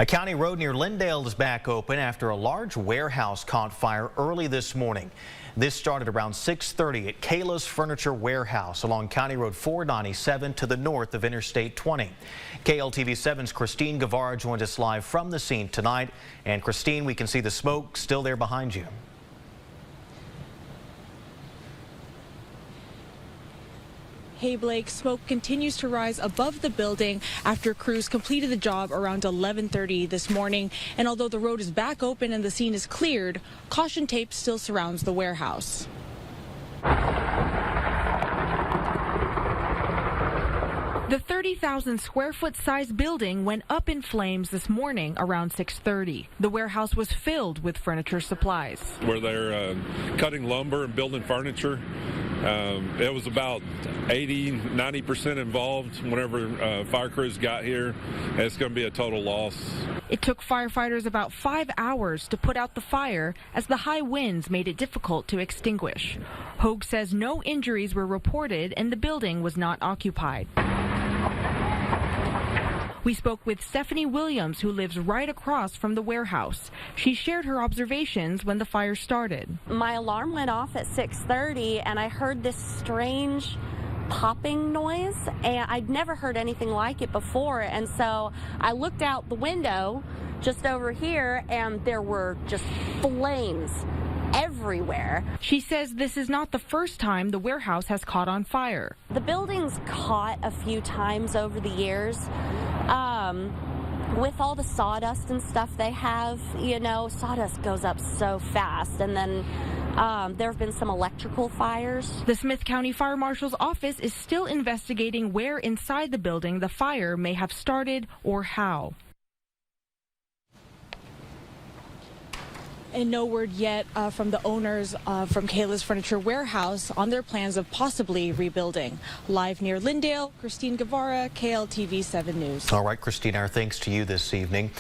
A county road near Lindale is back open after a large warehouse caught fire early this morning. This started around 6:30 at Kayla's Furniture Warehouse along County Road 497 to the north of Interstate 20. KLTV7's Christine Guevara joined us live from the scene tonight. And Christine, we can see the smoke still there behind you. Hey Blake, smoke continues to rise above the building after crews completed the job around 11:30 this morning. And although the road is back open and the scene is cleared, caution tape still surrounds the warehouse. The 30,000 square foot size building went up in flames this morning around 6:30. The warehouse was filled with furniture supplies. Where they're cutting lumber and building furniture. It was about 80–90% involved whenever fire crews got here. It's going to be a total loss. It took firefighters about 5 hours to put out the fire as the high winds made it difficult to extinguish. Hogue says no injuries were reported and the building was not occupied. We spoke with Stephanie Williams, who lives right across from the warehouse. She shared her observations when the fire started. My alarm went off at 6:30 and I heard this strange popping noise, and I'd never heard anything like it before. And so I looked out the window just over here and there were just flames everywhere. She says this is not the first time the warehouse has caught on fire. The building's caught a few times over the years. With all the sawdust and stuff they have, you know, sawdust goes up so fast. And then there have been some electrical fires. The Smith County Fire Marshal's office is still investigating where inside the building the fire may have started or how. And no word yet from the owners from Kayla's Furniture Warehouse on their plans of possibly rebuilding. Live near Lindale, Christine Guevara, KLTV 7 News. All right, Christine, our thanks to you this evening.